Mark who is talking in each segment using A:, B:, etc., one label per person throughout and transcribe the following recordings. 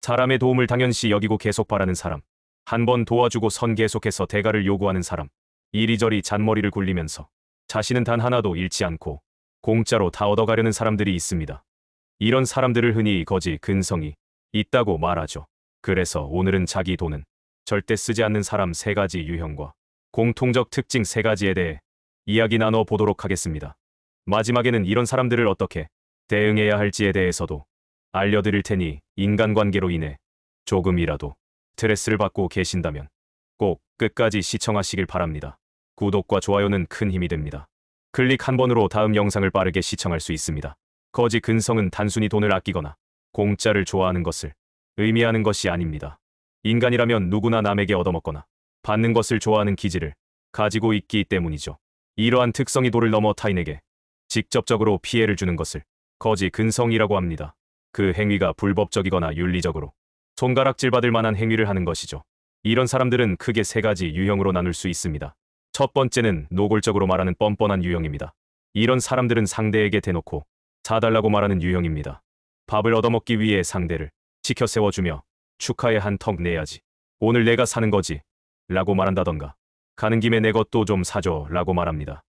A: 사람의 도움을 당연시 여기고 계속 바라는 사람. 한 번 도와주고 선 계속해서 대가를 요구하는 사람. 이리저리 잔머리를 굴리면서 자신은 단 하나도 잃지 않고 공짜로 다 얻어가려는 사람들이 있습니다. 이런 사람들을 흔히 거지 근성이 있다고 말하죠. 그래서 오늘은 자기 돈은 절대 쓰지 않는 사람 3가지 유형과 공통적 특징 3가지에 대해 이야기 나눠 보도록 하겠습니다. 마지막에는 이런 사람들을 어떻게 대응해야 할지에 대해서도 알려드릴 테니 인간관계로 인해 조금이라도 스트레스를 받고 계신다면 꼭 끝까지 시청하시길 바랍니다. 구독과 좋아요는 큰 힘이 됩니다. 클릭 한 번으로 다음 영상을 빠르게 시청할 수 있습니다. 거지 근성은 단순히 돈을 아끼거나 공짜를 좋아하는 것을 의미하는 것이 아닙니다. 인간이라면 누구나 남에게 얻어먹거나 받는 것을 좋아하는 기질을 가지고 있기 때문이죠. 이러한 특성이 도를 넘어 타인에게 직접적으로 피해를 주는 것을 거지 근성이라고 합니다. 그 행위가 불법적이거나 윤리적으로 손가락질 받을 만한 행위를 하는 것이죠. 이런 사람들은 크게 3가지 유형으로 나눌 수 있습니다. 첫 번째는 노골적으로 말하는 뻔뻔한 유형입니다. 이런 사람들은 상대에게 대놓고 사달라고 말하는 유형입니다. 밥을 얻어먹기 위해 상대를 시켜 세워주며 축하에 한턱 내야지. 오늘 내가 사는 거지. 라고 말한다던가 가는 김에 내 것도 좀 사줘. 라고 말합니다.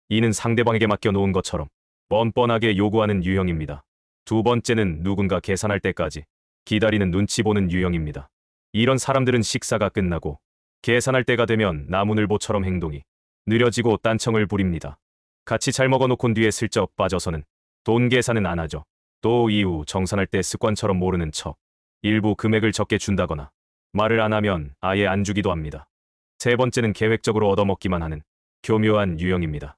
A: 이는 상대방에게 맡겨놓은 것처럼 뻔뻔하게 요구하는 유형입니다. 두 번째는 누군가 계산할 때까지 기다리는 눈치 보는 유형입니다. 이런 사람들은 식사가 끝나고 계산할 때가 되면 나무늘보처럼 행동이 느려지고 딴청을 부립니다. 같이 잘 먹어놓곤 뒤에 슬쩍 빠져서는 돈 계산은 안 하죠. 또 이후 정산할 때 습관처럼 모르는 척 일부 금액을 적게 준다거나 말을 안 하면 아예 안 주기도 합니다. 세 번째는 계획적으로 얻어먹기만 하는 교묘한 유형입니다.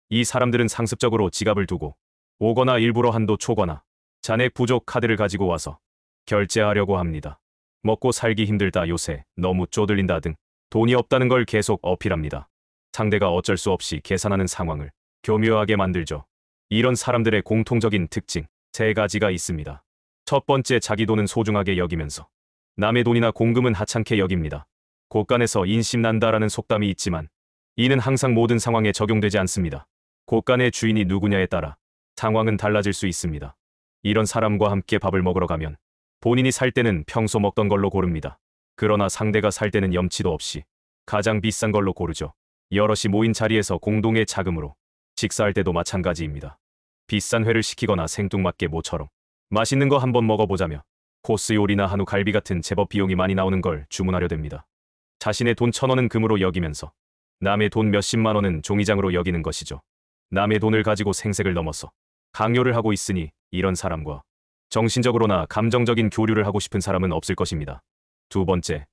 A: 이 사람들은 상습적으로 지갑을 두고 오거나 일부러 한도 초과나 잔액 부족 카드를 가지고 와서 결제하려고 합니다. 먹고 살기 힘들다, 요새 너무 쪼들린다 등 돈이 없다는 걸 계속 어필합니다. 상대가 어쩔 수 없이 계산하는 상황을 교묘하게 만들죠. 이런 사람들의 공통적인 특징 3가지가 있습니다. 첫 번째, 자기 돈은 소중하게 여기면서 남의 돈이나 공금은 하찮게 여깁니다. 곳간에서 인심난다라는 속담이 있지만 이는 항상 모든 상황에 적용되지 않습니다. 곳간의 주인이 누구냐에 따라 상황은 달라질 수 있습니다. 이런 사람과 함께 밥을 먹으러 가면 본인이 살 때는 평소 먹던 걸로 고릅니다. 그러나 상대가 살 때는 염치도 없이 가장 비싼 걸로 고르죠. 여럿이 모인 자리에서 공동의 자금으로 식사할 때도 마찬가지입니다. 비싼 회를 시키거나 생뚱맞게 모처럼 맛있는 거 한번 먹어보자며 코스 요리나 한우 갈비 같은 제법 비용이 많이 나오는 걸 주문하려 됩니다. 자신의 돈 1,000원은 금으로 여기면서 남의 돈 몇십만 원은 종이장으로 여기는 것이죠. 남의 돈을 가지고 생색을 넘어서 강요를 하고 있으니 이런 사람과 정신적으로나 감정적인 교류를 하고 싶은 사람은 없을 것입니다. 두 번째,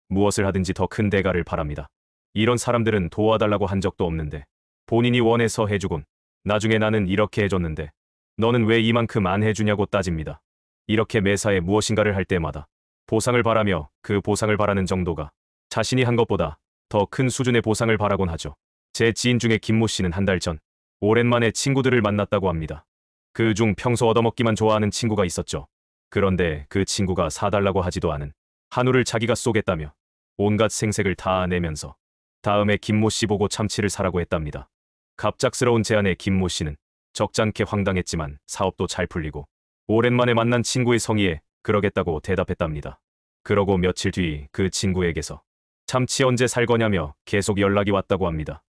A: 무엇을 하든지 더 큰 대가를 바랍니다. 이런 사람들은 도와달라고 한 적도 없는데 본인이 원해서 해주곤 나중에 나는 이렇게 해줬는데 너는 왜 이만큼 안 해주냐고 따집니다. 이렇게 매사에 무엇인가를 할 때마다 보상을 바라며 그 보상을 바라는 정도가 자신이 한 것보다 더 큰 수준의 보상을 바라곤 하죠. 제 지인 중에 김모 씨는 한 달 전 오랜만에 친구들을 만났다고 합니다. 그중 평소 얻어먹기만 좋아하는 친구가 있었죠. 그런데 그 친구가 사달라고 하지도 않은 한우를 자기가 쏘겠다며 온갖 생색을 다 내면서 다음에 김모 씨 보고 참치를 사라고 했답니다. 갑작스러운 제안에 김모 씨는 적잖게 황당했지만 사업도 잘 풀리고 오랜만에 만난 친구의 성의에 그러겠다고 대답했답니다. 그러고 며칠 뒤 그 친구에게서 참치 언제 살 거냐며 계속 연락이 왔다고 합니다.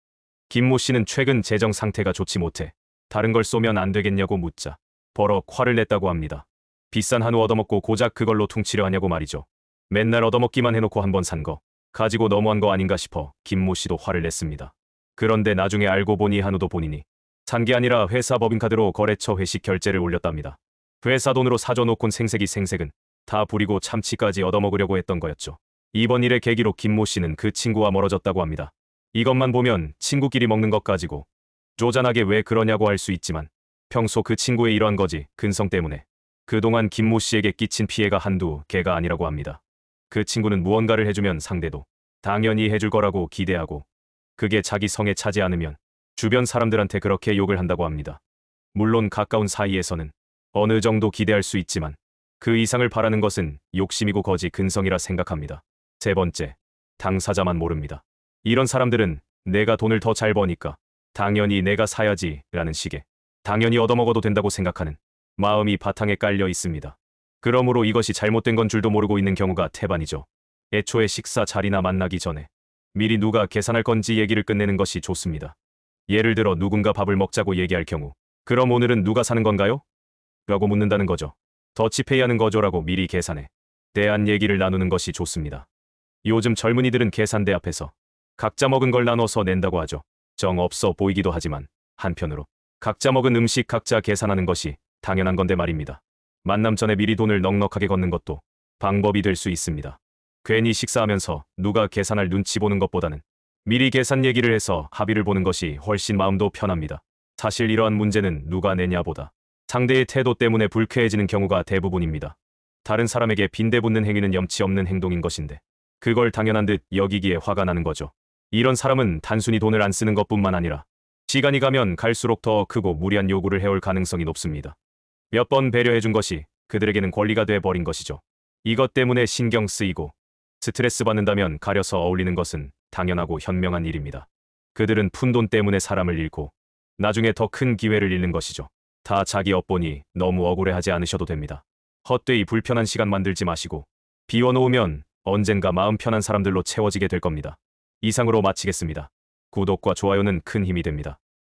A: 김모 씨는 최근 재정 상태가 좋지 못해 다른 걸 쏘면 안 되겠냐고 묻자 버럭 화를 냈다고 합니다. 비싼 한우 얻어먹고 고작 그걸로 퉁치려 하냐고 말이죠. 맨날 얻어먹기만 해놓고 한번 산 거 가지고 너무한 거 아닌가 싶어 김모 씨도 화를 냈습니다. 그런데 나중에 알고 보니 한우도 본인이 산 게 아니라 회사 법인카드로 거래처 회식 결제를 올렸답니다. 회사 돈으로 사줘놓곤 생색은 다 부리고 참치까지 얻어먹으려고 했던 거였죠. 이번 일의 계기로 김모 씨는 그 친구와 멀어졌다고 합니다. 이것만 보면 친구끼리 먹는 것 가지고 쪼잔하게 왜 그러냐고 할 수 있지만 평소 그 친구의 이러한 거지 근성 때문에 그동안 김모 씨에게 끼친 피해가 한두 개가 아니라고 합니다. 그 친구는 무언가를 해주면 상대도 당연히 해줄 거라고 기대하고 그게 자기 성에 차지 않으면 주변 사람들한테 그렇게 욕을 한다고 합니다. 물론 가까운 사이에서는 어느 정도 기대할 수 있지만 그 이상을 바라는 것은 욕심이고 거지 근성이라 생각합니다. 세 번째, 당사자만 모릅니다. 이런 사람들은 내가 돈을 더 잘 버니까 당연히 내가 사야지 라는 식의 당연히 얻어먹어도 된다고 생각하는 마음이 바탕에 깔려 있습니다. 그러므로 이것이 잘못된 건 줄도 모르고 있는 경우가 태반이죠. 애초에 식사 자리나 만나기 전에 미리 누가 계산할 건지 얘기를 끝내는 것이 좋습니다. 예를 들어 누군가 밥을 먹자고 얘기할 경우 그럼 오늘은 누가 사는 건가요? 라고 묻는다는 거죠. 더치페이하는 거죠라고 미리 계산해 대한 얘기를 나누는 것이 좋습니다. 요즘 젊은이들은 계산대 앞에서 각자 먹은 걸 나눠서 낸다고 하죠. 정 없어 보이기도 하지만 한편으로 각자 먹은 음식 각자 계산하는 것이 당연한 건데 말입니다. 만남 전에 미리 돈을 넉넉하게 걷는 것도 방법이 될 수 있습니다. 괜히 식사하면서 누가 계산할 눈치 보는 것보다는 미리 계산 얘기를 해서 합의를 보는 것이 훨씬 마음도 편합니다. 사실 이러한 문제는 누가 내냐보다 상대의 태도 때문에 불쾌해지는 경우가 대부분입니다. 다른 사람에게 빈대붙는 행위는 염치 없는 행동인 것인데 그걸 당연한 듯 여기기에 화가 나는 거죠. 이런 사람은 단순히 돈을 안 쓰는 것뿐만 아니라 시간이 가면 갈수록 더 크고 무리한 요구를 해올 가능성이 높습니다. 몇 번 배려해준 것이 그들에게는 권리가 돼버린 것이죠. 이것 때문에 신경 쓰이고 스트레스 받는다면 가려서 어울리는 것은 당연하고 현명한 일입니다. 그들은 푼돈 때문에 사람을 잃고 나중에 더 큰 기회를 잃는 것이죠. 다 자기 업보니 너무 억울해하지 않으셔도 됩니다. 헛되이 불편한 시간 만들지 마시고 비워놓으면 언젠가 마음 편한 사람들로 채워지게 될 겁니다. 이상으로 마치겠습니다. 구독과 좋아요는 큰 힘이 됩니다.